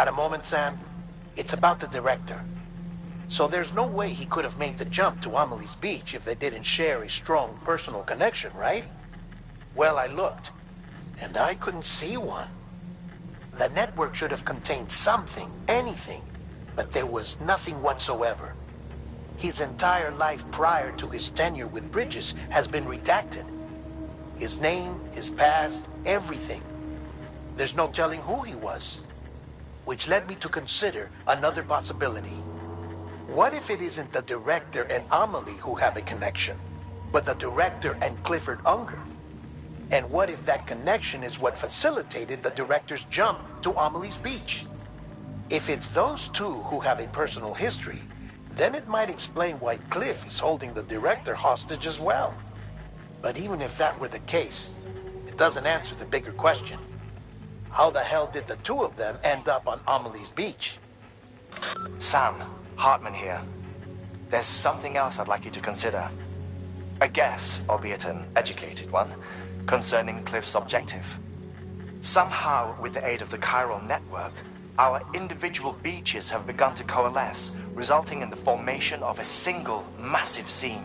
Got a moment, Sam? It's about the director. So there's no way he could have made the jump to Amelie's Beach if they didn't share a strong personal connection, right? Well, I looked, and I couldn't see one. The network should have contained something, anything, but there was nothing whatsoever. His entire life prior to his tenure with Bridges has been redacted. His name, his past, everything. There's no telling who he was. Which led me to consider another possibility. What if it isn't the director and Amelie who have a connection, but the director and Clifford Unger? And what if that connection is what facilitated the director's jump to Amelie's Beach? If it's those two who have a personal history, then it might explain why Cliff is holding the director hostage as well. But even if that were the case, it doesn't answer the bigger question. How the hell did the two of them end up on Amelie's Beach? Sam, Hartman here. There's something else I'd like you to consider. A guess, albeit an educated one, concerning Cliff's objective. Somehow, with the aid of the chiral network, our individual beaches have begun to coalesce, resulting in the formation of a single massive seam.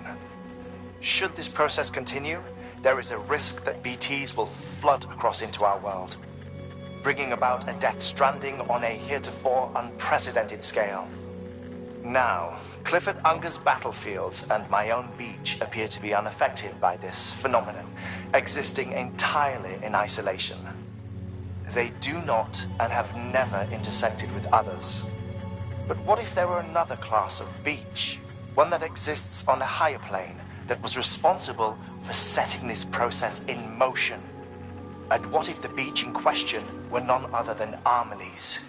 Should this process continue, there is a risk that BTs will flood across into our world, bringing about a death stranding on a heretofore unprecedented scale. Now, Clifford Unger's battlefields and my own beach appear to be unaffected by this phenomenon, existing entirely in isolation. They do not and have never intersected with others. But what if there were another class of beach, one that exists on a higher plane, that was responsible for setting this process in motion? And what if the beach in question were none other than Amelie's?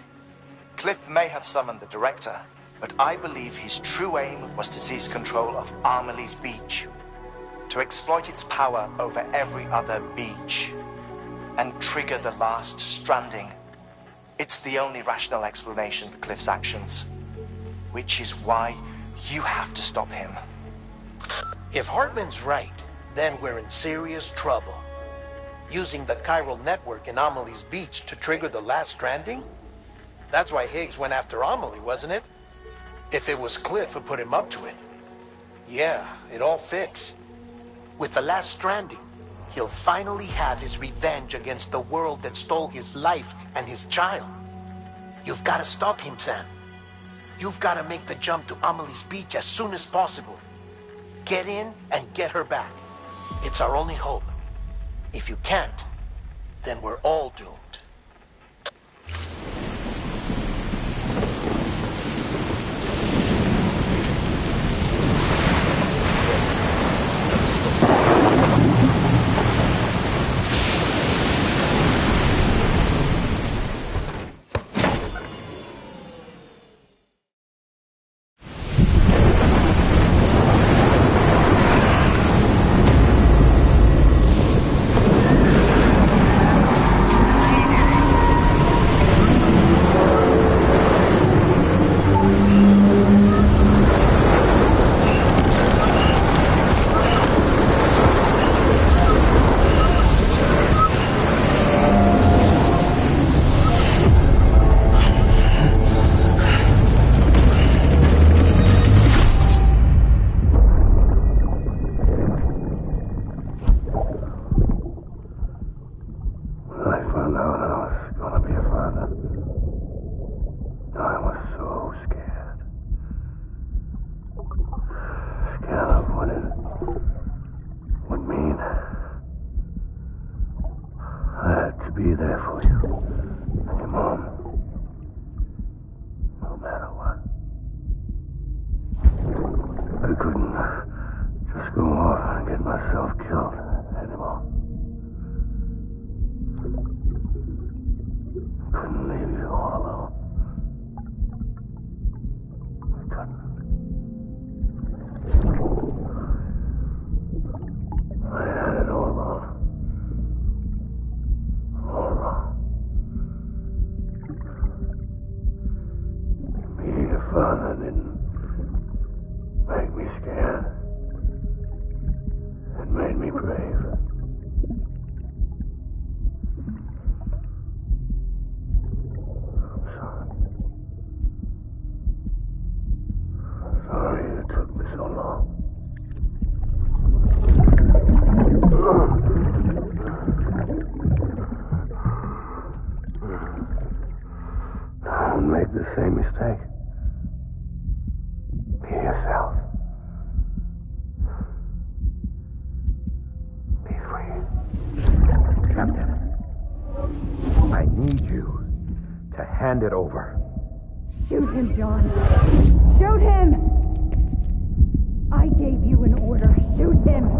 Cliff may have summoned the director, but I believe his true aim was to seize control of Amelie's Beach, to exploit its power over every other beach, and trigger the last stranding. It's the only rational explanation for Cliff's actions, which is why you have to stop him. If Hartman's right, then we're in serious trouble. Using the chiral network in Amelie's Beach to trigger the last stranding? That's why Higgs went after Amelie, wasn't it? If it was Cliff who put him up to it. Yeah, it all fits. With the last stranding, he'll finally have his revenge against the world that stole his life and his child. You've got to stop him, Sam. You've got to make the jump to Amelie's Beach as soon as possible. Get in and get her back. It's our only hope. If you can't, then we're all doomed. Be there for you. Your mom. No matter what. I couldn't just go off and get myself killed anymore. Couldn't leave you all alone. I couldn't. I had it all wrong. All wrong. Being a father didn't make me scared. It made me brave. I'm sorry. hand it over. Shoot him, John. Shoot him! I gave you an order. Shoot him!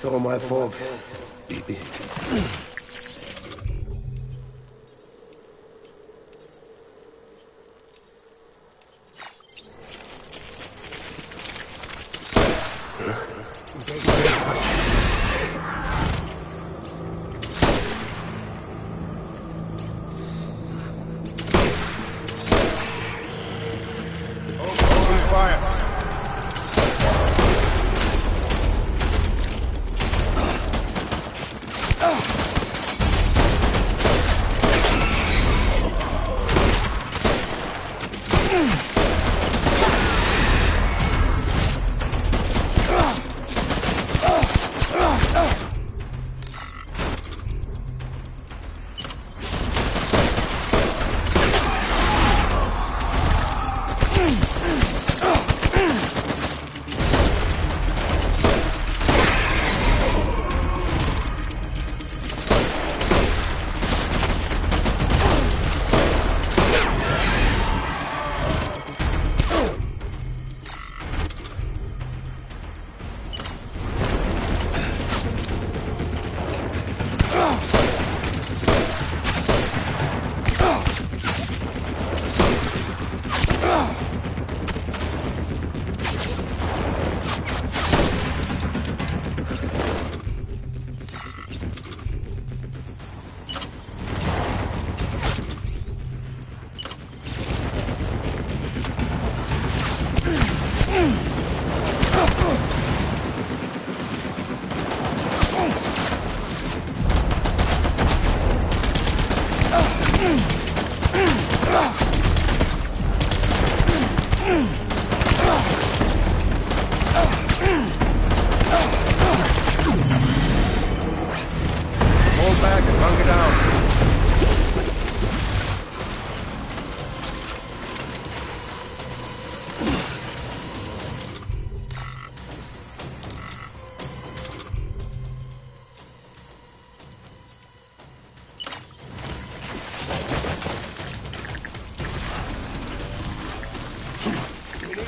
It's all my fault, baby.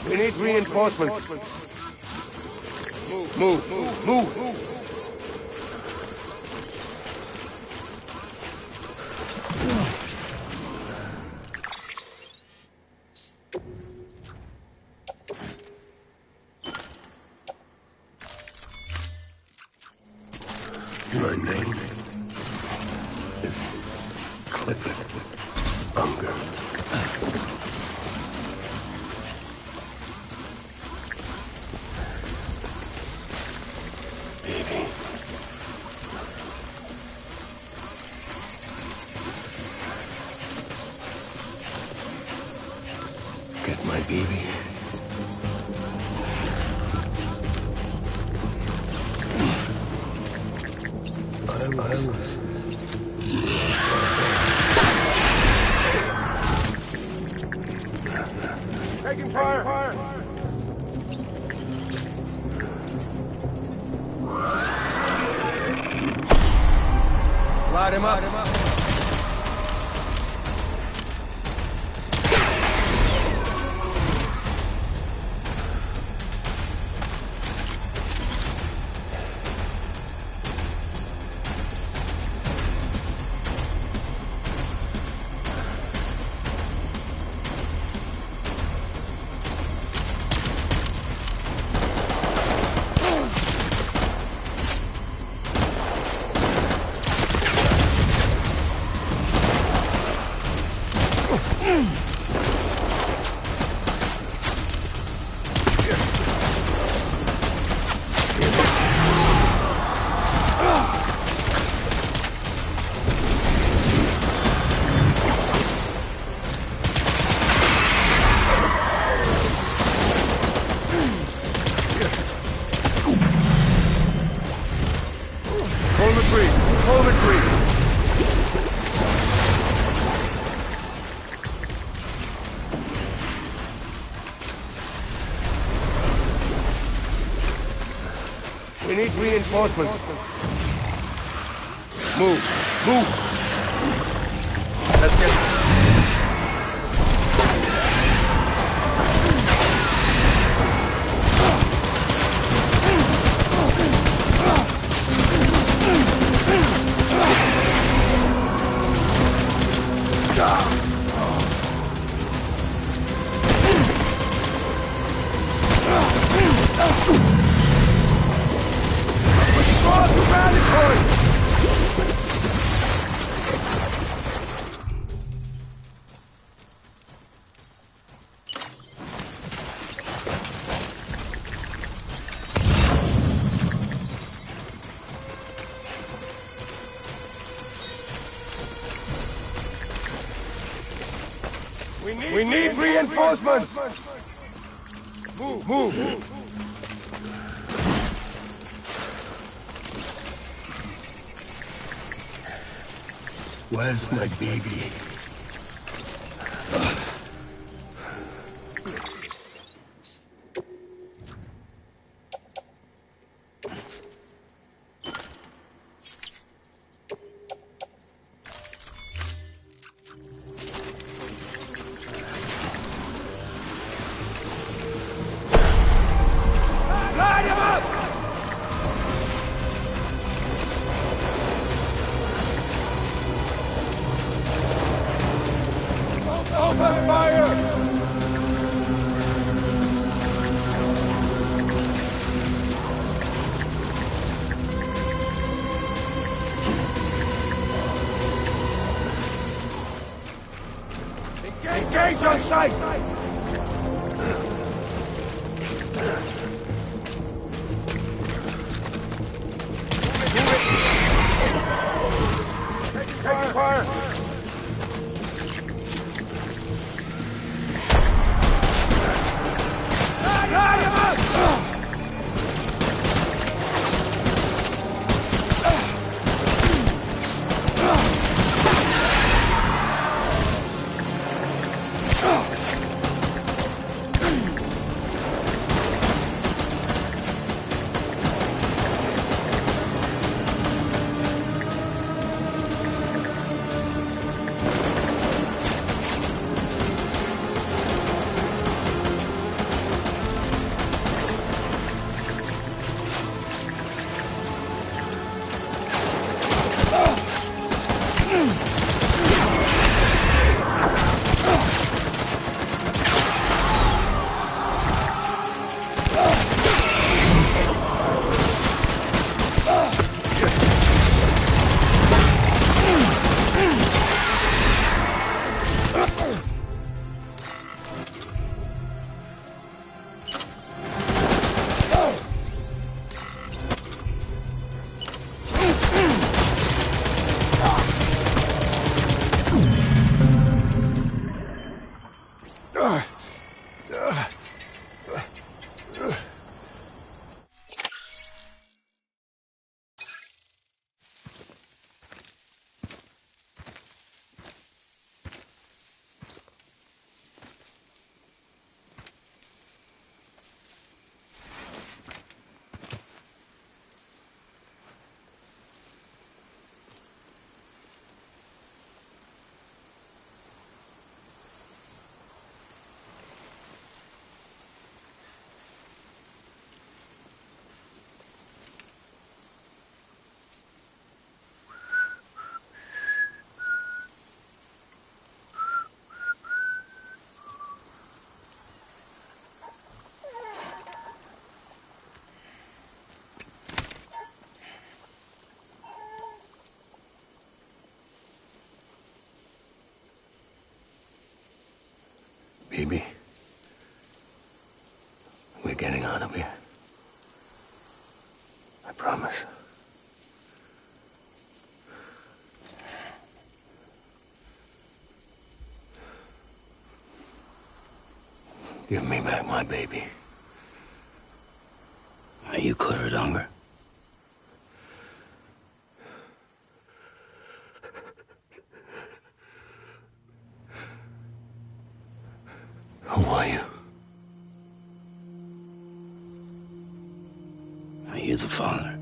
We need reinforcements. Move. My name is Clifford Unger. Baby. Get my baby. I was... Taking fire! Light him up! Hold the tree! We need reinforcements. Move! Let's get... We need reinforcements! Move! Where's my baby? Light him up! Open fire! Engage on sight! Taking fire! Light him up! Baby, we're getting out of here. I promise. Give me back my baby. Are you clear of hunger? Who are you? Are you the father?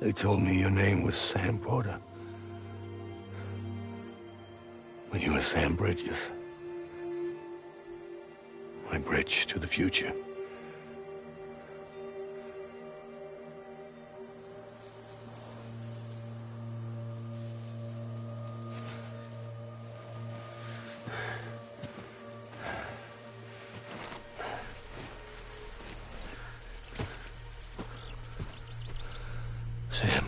They told me your name was Sam Porter. But you were Sam Bridges. My bridge to the future. Sam,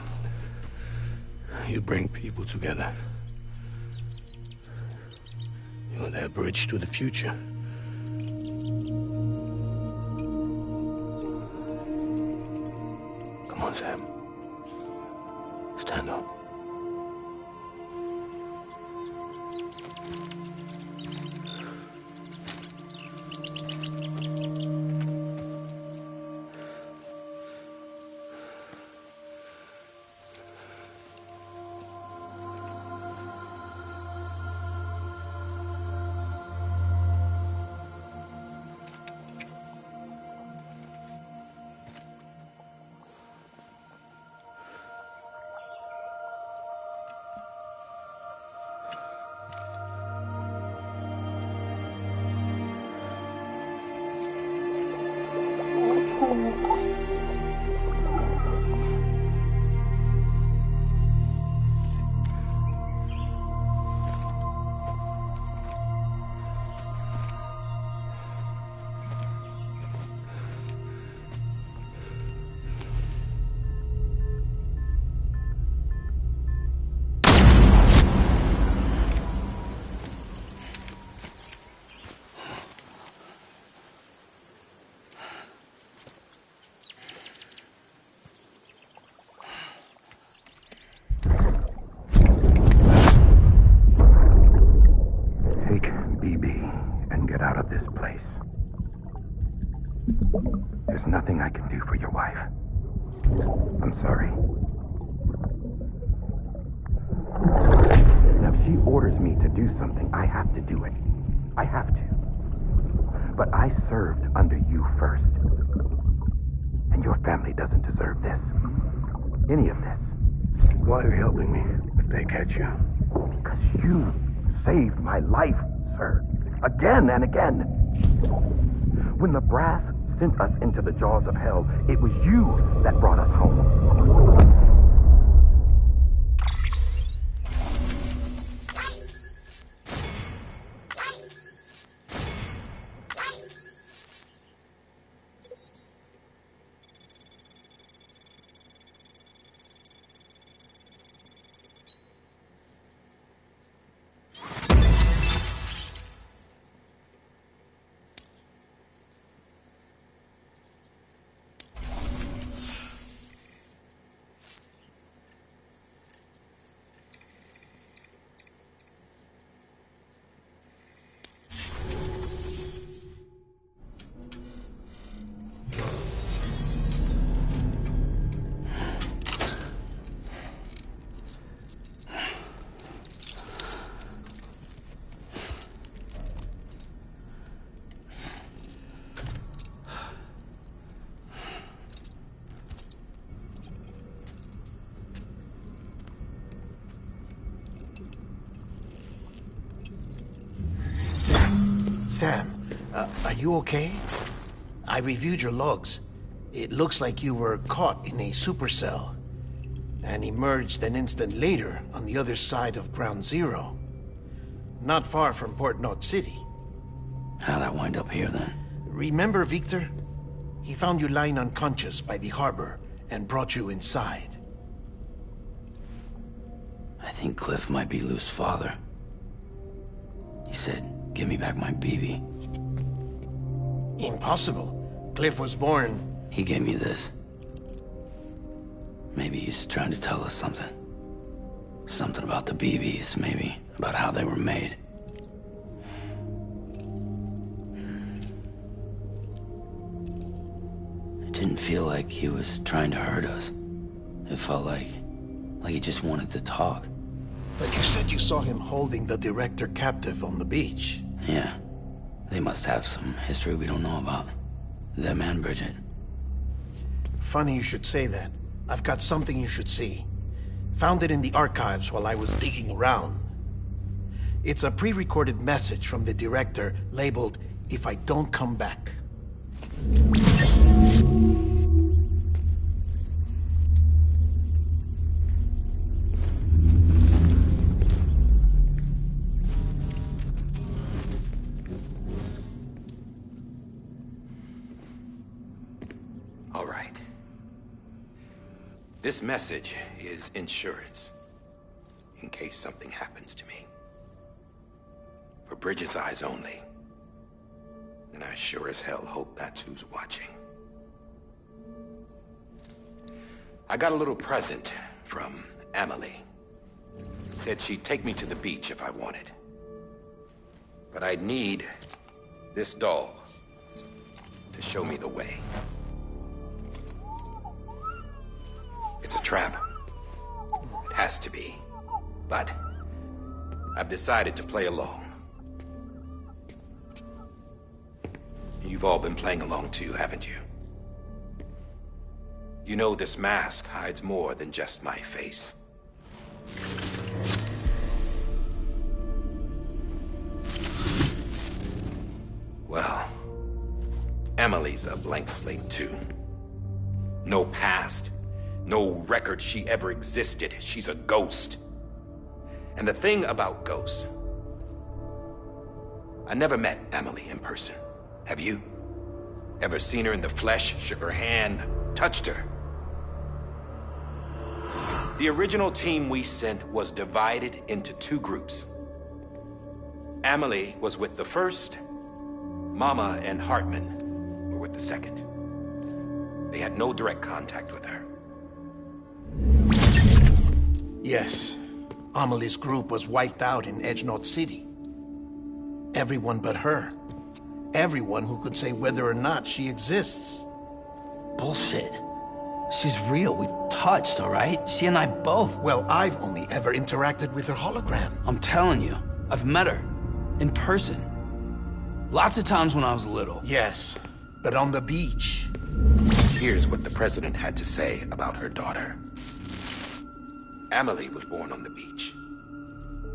you bring people together. You're their bridge to the future. Come on, Sam. Stand up. There's nothing I can do for your wife. I'm sorry. Now, if she orders me to do something, I have to do it. I have to. But I served under you first. And your family doesn't deserve this. Any of this. Why are you helping me if they catch you? Because you saved my life, sir. Again and again. When the brass sent us into the jaws of hell, it was you that brought us home. Sam, are you okay? I reviewed your logs. It looks like you were caught in a supercell and emerged an instant later on the other side of Ground Zero. Not far from Port Knot City. How'd I wind up here then? Remember Victor? He found you lying unconscious by the harbor and brought you inside. I think Cliff might be Lou's father. He said, "Give me back my BB." Impossible. Cliff was born... He gave me this. Maybe he's trying to tell us something. Something about the BBs, maybe. About how they were made. It didn't feel like he was trying to hurt us. It felt like he just wanted to talk. But you said you saw him holding the director captive on the beach. Yeah. They must have some history we don't know about. Them and Bridget. Funny you should say that. I've got something you should see. Found it in the archives while I was digging around. It's a pre-recorded message from the director labeled, "If I don't come back." All right. This message is insurance, in case something happens to me. For Bridget's eyes only. And I sure as hell hope that's who's watching. I got a little present from Emily. Said she'd take me to the beach if I wanted. But I'd need this doll to show me the way. It's a trap. It has to be. But I've decided to play along. You've all been playing along too, haven't you? You know this mask hides more than just my face. Well, Emily's a blank slate too. No past, no record she ever existed. She's a ghost. And the thing about ghosts, I never met Emily in person. Have you? Ever seen her in the flesh, shook her hand, touched her? The original team we sent was divided into two groups. Emily was with the first. Mama and Hartman were with the second. They had no direct contact with her. Yes. Amelie's group was wiped out in Edge North City. Everyone but her. Everyone who could say whether or not she exists. Bullshit. She's real. We've touched, all right? She and I both. Well, I've only ever interacted with her hologram. I'm telling you, I've met her. In person. Lots of times when I was little. Yes, but on the beach. Here's what the president had to say about her daughter. Emily was born on the beach.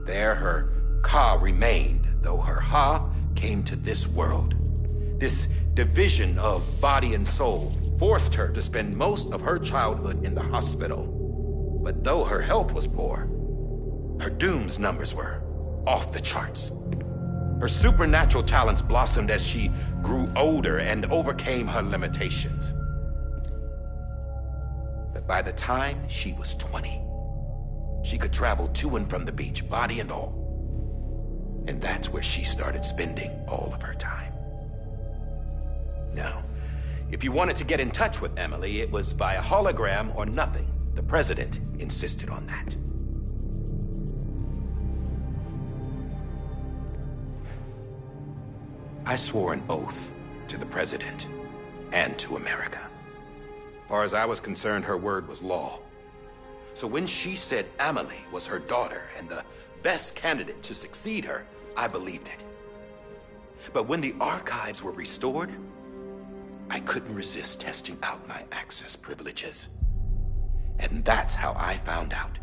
There her Ka remained, though her Ha came to this world. This division of body and soul forced her to spend most of her childhood in the hospital. But though her health was poor, her Doom's numbers were off the charts. Her supernatural talents blossomed as she grew older and overcame her limitations. But by the time she was 20, she could travel to and from the beach, body and all. And that's where she started spending all of her time. Now, if you wanted to get in touch with Emily, it was via hologram or nothing. The president insisted on that. I swore an oath to the president and to America. As far as I was concerned, her word was law. So when she said Emily was her daughter and the best candidate to succeed her, I believed it. But when the archives were restored, I couldn't resist testing out my access privileges. And that's how I found out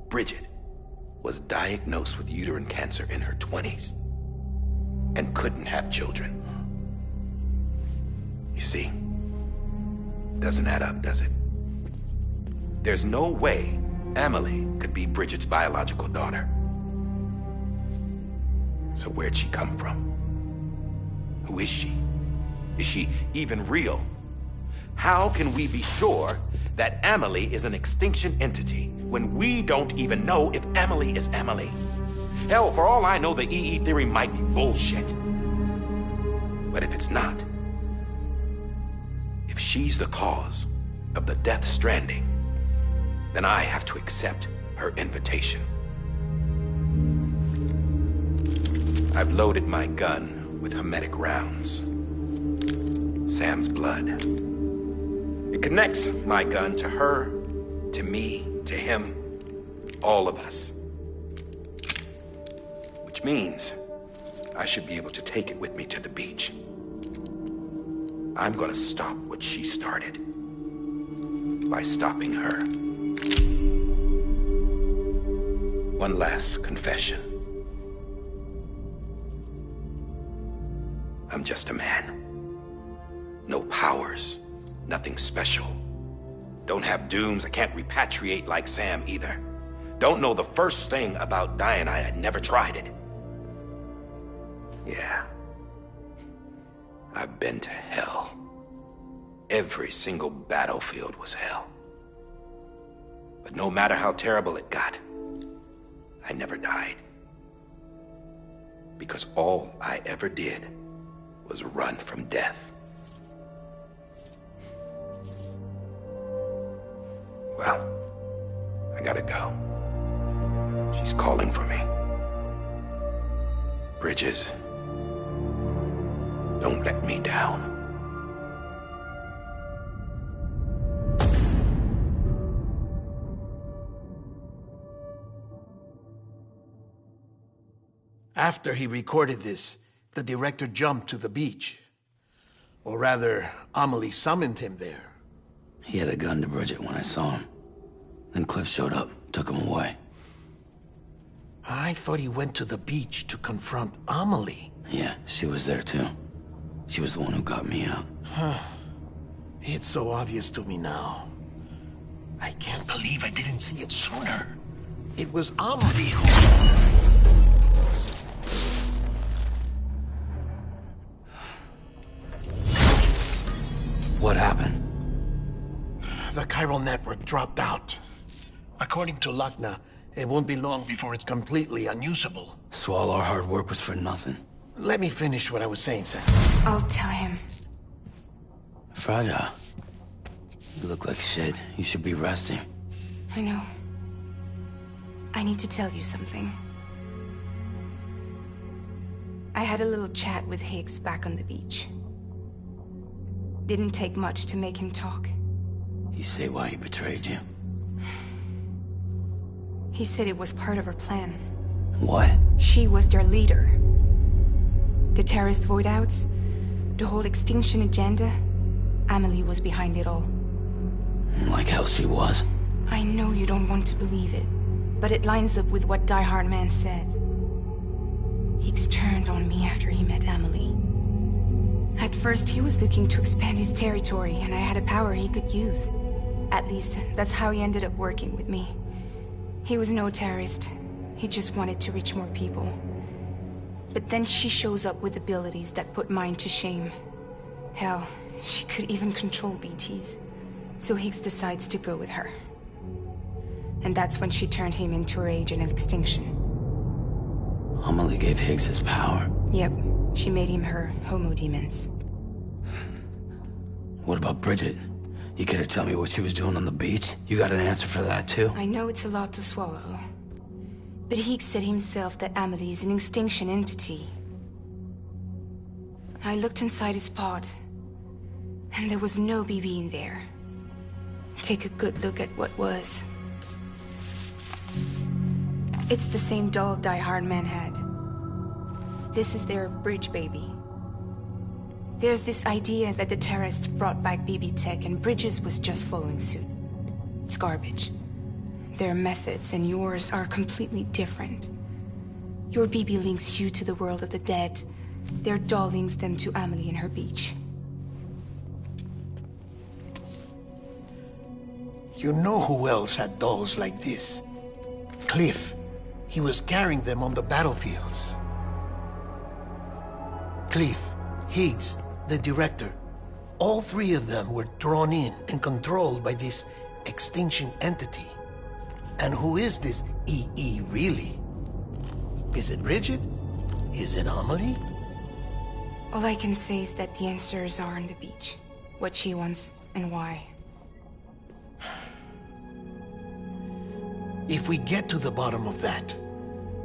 Bridget was diagnosed with uterine cancer in her 20s and couldn't have children. You see, doesn't add up, does it? There's no way Emily could be Bridget's biological daughter. So where'd she come from? Who is she? Is she even real? How can we be sure that Emily is an extinction entity when we don't even know if Emily is Emily? Hell, for all I know, the EE theory might be bullshit. But if it's not, if she's the cause of the death stranding, then I have to accept her invitation. I've loaded my gun with hermetic rounds. Sam's blood. It connects my gun to her, to me, to him, all of us. Which means I should be able to take it with me to the beach. I'm gonna stop what she started by stopping her. One last confession. I'm just a man. No powers, nothing special. Don't have dooms, I can't repatriate like Sam either. Don't know the first thing about dying, I had never tried it. Yeah. I've been to hell. Every single battlefield was hell. But no matter how terrible it got, I never died. Because all I ever did was run from death. Well, I gotta go. She's calling for me. Bridges, don't let me down. After he recorded this, the director jumped to the beach. Or rather, Amelie summoned him there. He had a gun to Bridget when I saw him. Then Cliff showed up, took him away. I thought he went to the beach to confront Amelie. Yeah, she was there too. She was the one who got me out. It's so obvious to me now. I can't believe I didn't see it sooner. It was Amelie who... What happened? The chiral network dropped out. According to Lachna, it won't be long before it's completely unusable. So all our hard work was for nothing. Let me finish what I was saying, Sam. I'll tell him. Fragile. You look like shit. You should be resting. I know. I need to tell you something. I had a little chat with Higgs back on the beach. Didn't take much to make him talk. You say why he betrayed you? He said it was part of her plan. What? She was their leader. The terrorist void-outs, the whole extinction agenda, Amelie was behind it all. Like hell she was. I know you don't want to believe it, but it lines up with what Die Hard Man said. Higgs turned on me after he met Amelie. At first, he was looking to expand his territory, and I had a power he could use. At least, that's how he ended up working with me. He was no terrorist. He just wanted to reach more people. But then she shows up with abilities that put mine to shame. Hell, she could even control BTs. So Higgs decides to go with her. And that's when she turned him into her agent of extinction. Amelie gave Higgs his power. Yep, she made him her homo demons. What about Bridget? You care to tell me what she was doing on the beach? You got an answer for that too? I know it's a lot to swallow. But Higgs said himself that Amelie is an extinction entity. I looked inside his pod, and there was no BB in there. Take a good look at what was. It's the same doll Die Hard Man had. This is their bridge baby. There's this idea that the terrorists brought back BB tech and Bridges was just following suit. It's garbage. Their methods and yours are completely different. Your BB links you to the world of the dead. Their doll links them to Amelie and her beach. You know who else had dolls like this? Cliff. He was carrying them on the battlefields. Cliff, Higgs, the director. All three of them were drawn in and controlled by this extinction entity. And who is this EE really? Is it Bridget? Is it Amelie? All I can say is that the answers are on the beach. What she wants and why. If we get to the bottom of that,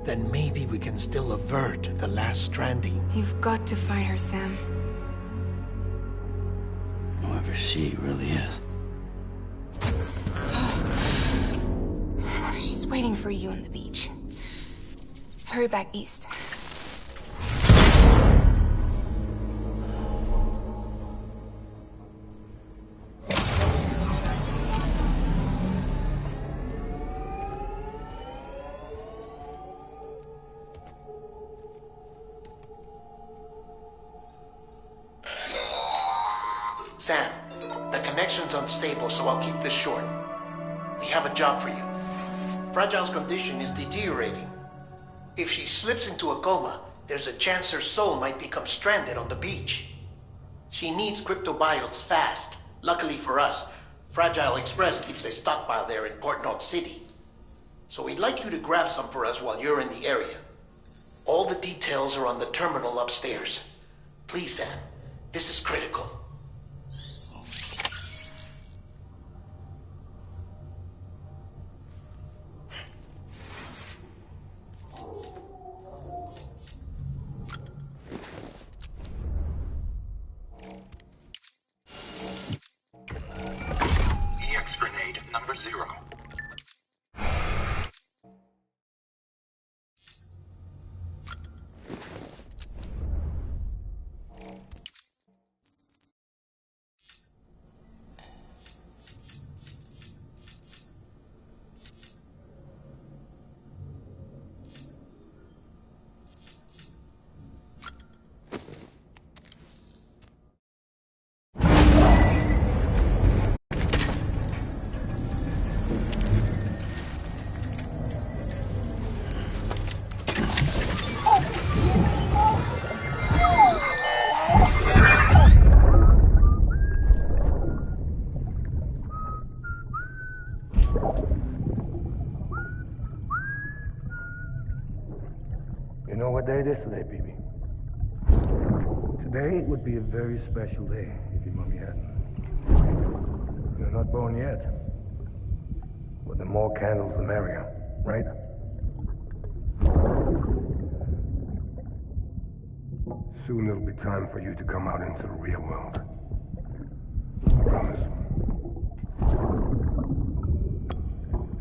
then maybe we can still avert the last stranding. You've got to find her, Sam. Whoever she really is. She's waiting for you on the beach. Hurry back east. Sam, the connection's unstable, so I'll keep this short. We have a job for you. Fragile's condition is deteriorating. If she slips into a coma, there's a chance her soul might become stranded on the beach. She needs cryptobiotes fast. Luckily for us, Fragile Express keeps a stockpile there in Port North City. So we'd like you to grab some for us while you're in the area. All the details are on the terminal upstairs. Please, Sam. This is critical. EX grenade number 0. You know what day it is today, BB? Today would be a very special day if your mommy hadn't. You're not born yet. But the more candles, the merrier, right? Soon it'll be time for you to come out into the real world. I promise.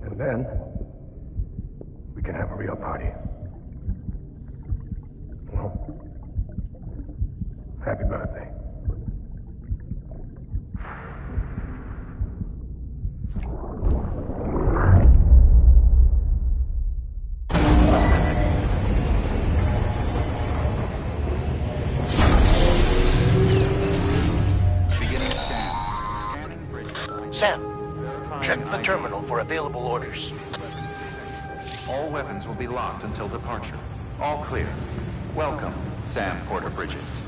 And then, we can have a real party. Well, happy birthday. Sam, check the terminal for available orders. All weapons will be locked until departure. All clear. Welcome, Sam Porter Bridges.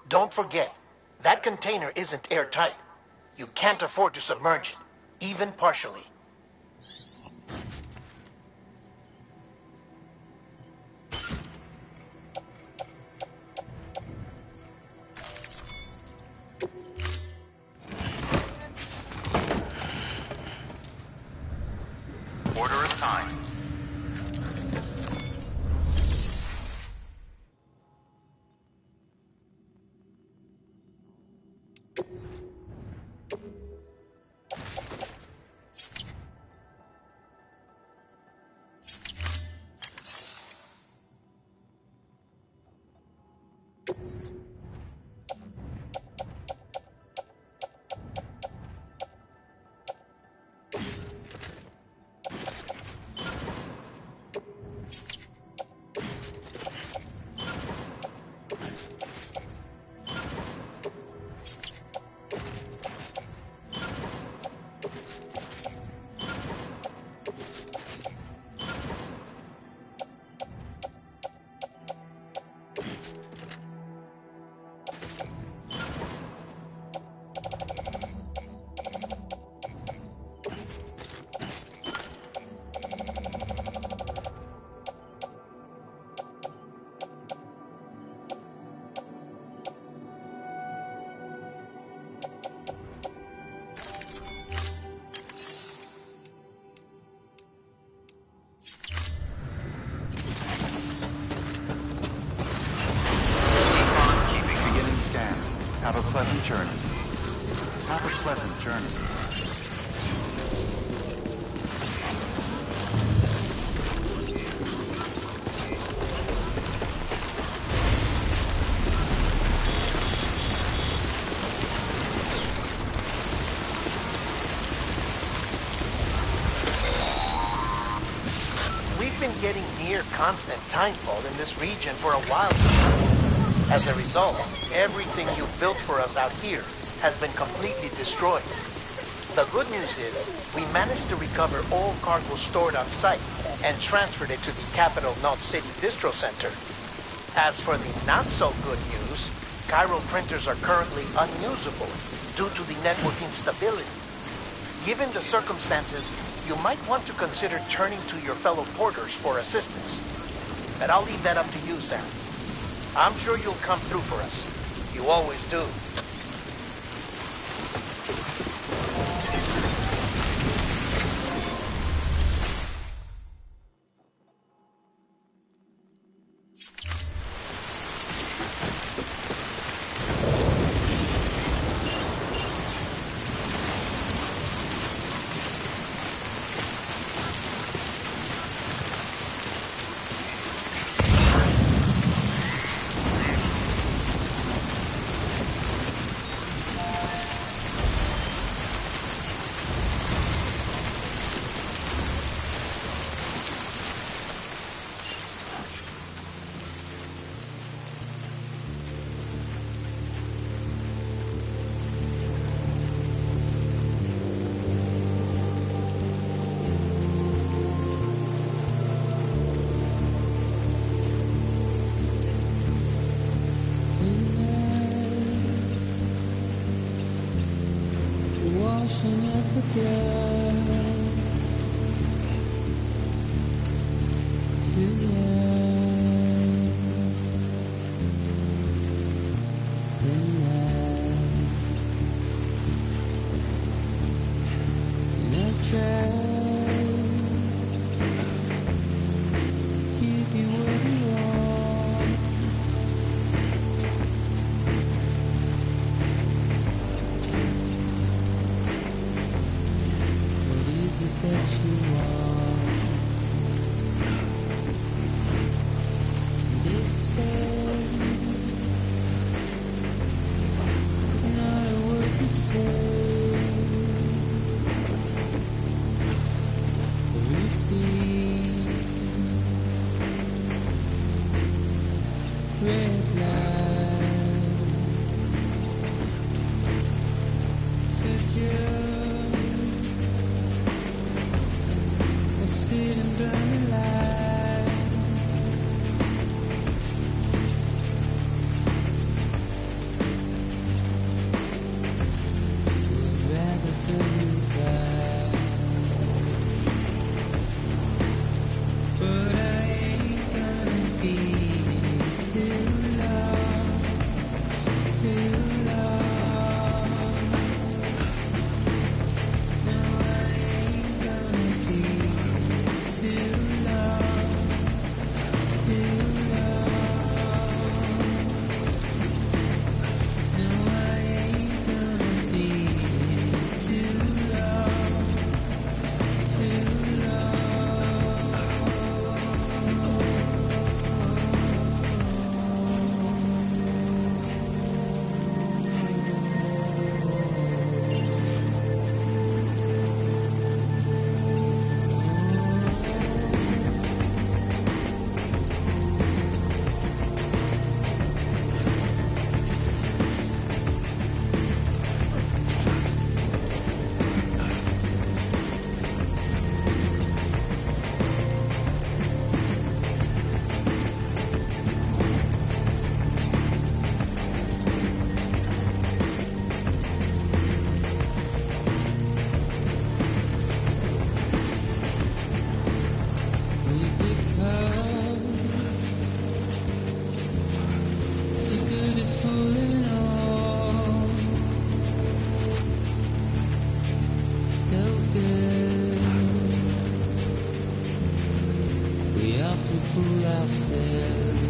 Don't forget, that container isn't airtight. You can't afford to submerge it, even partially. Order assigned. pleasant journey. We've been getting near constant timefall in this region for a while now. As a result, everything you've built for us out here has been completely destroyed. The good news is, we managed to recover all cargo stored on site and transferred it to the Capital Knot City Distro Center. As for the not-so-good news, Cairo printers are currently unusable due to the network instability. Given the circumstances, you might want to consider turning to your fellow porters for assistance. But I'll leave that up to you, Sam. I'm sure you'll come through for us. You always do. Washing at the ground tonight, and I've tried to give you what you want. That you want this pain, not a word to say. Routine, red light, suggest. Sit and burn the light. Would rather burn you fire, but I ain't gonna be too long, too long. No, I ain't gonna be too long, too long. No, I ain't gonna be too long, too long. Fool ourselves.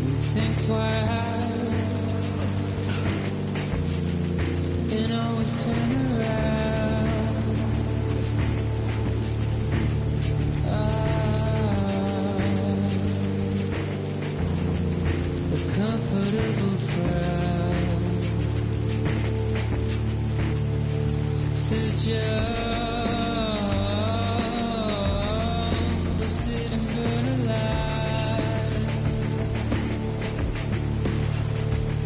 We think twice just turn around. A comfortable frown. Sit down, but sit and burn alive.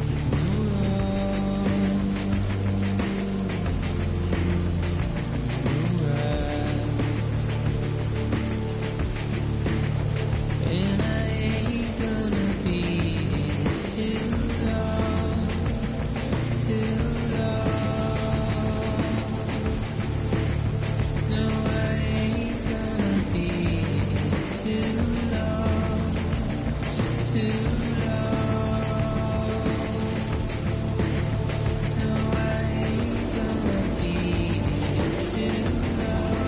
There's no wrong, no right, and I ain't gonna be too long, too long. No, I ain't gonna be too long, too long. No, I ain't gonna be too long,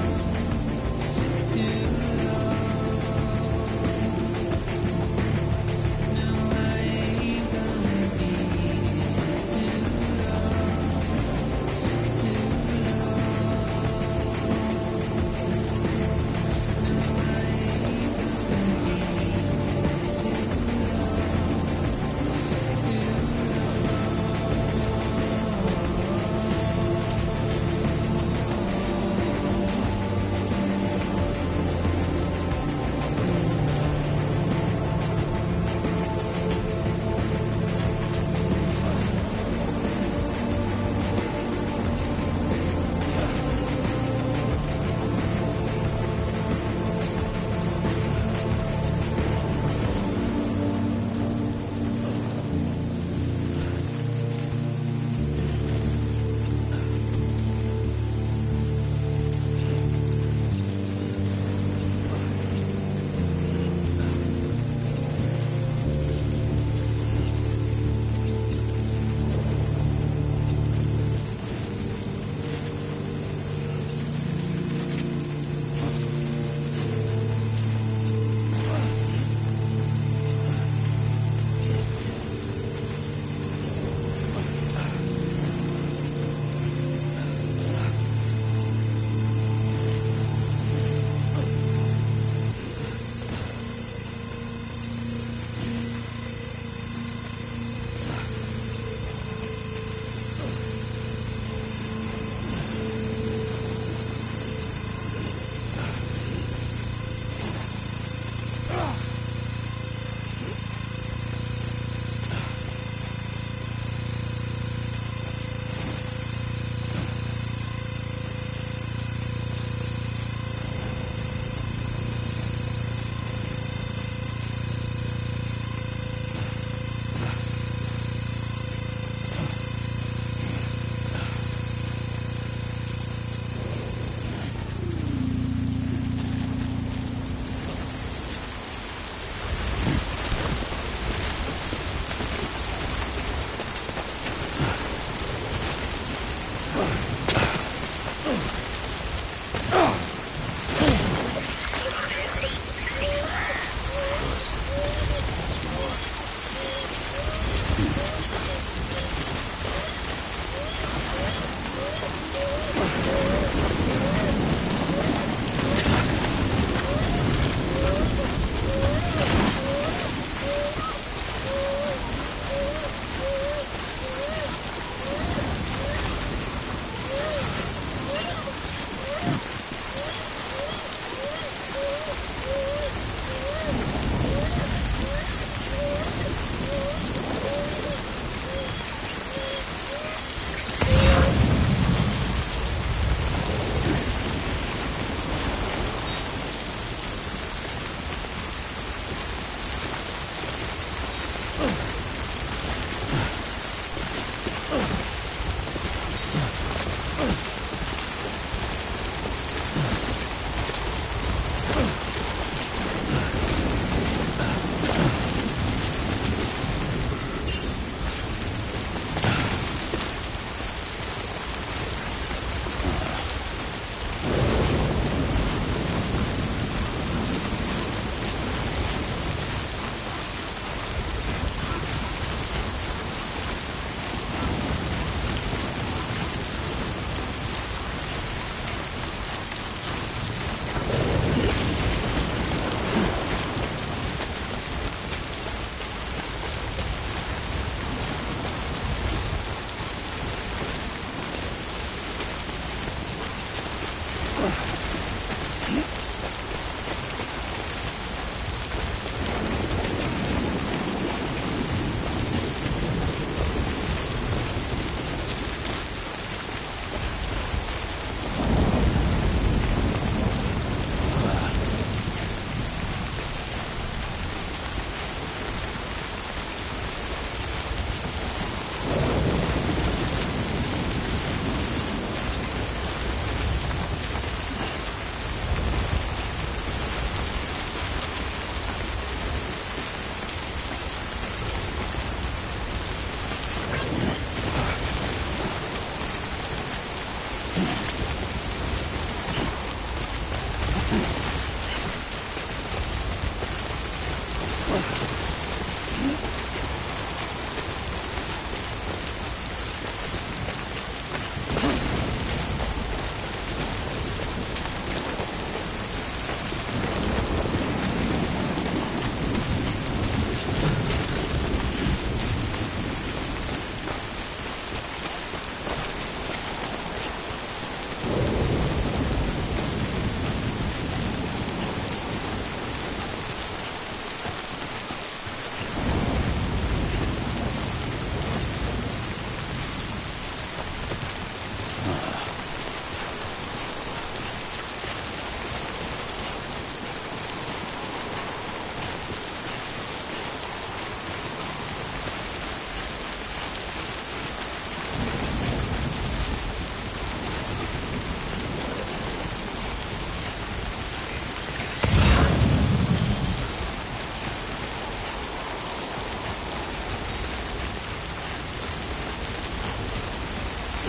too long. No, I ain't gonna be too long, too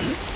Hmm?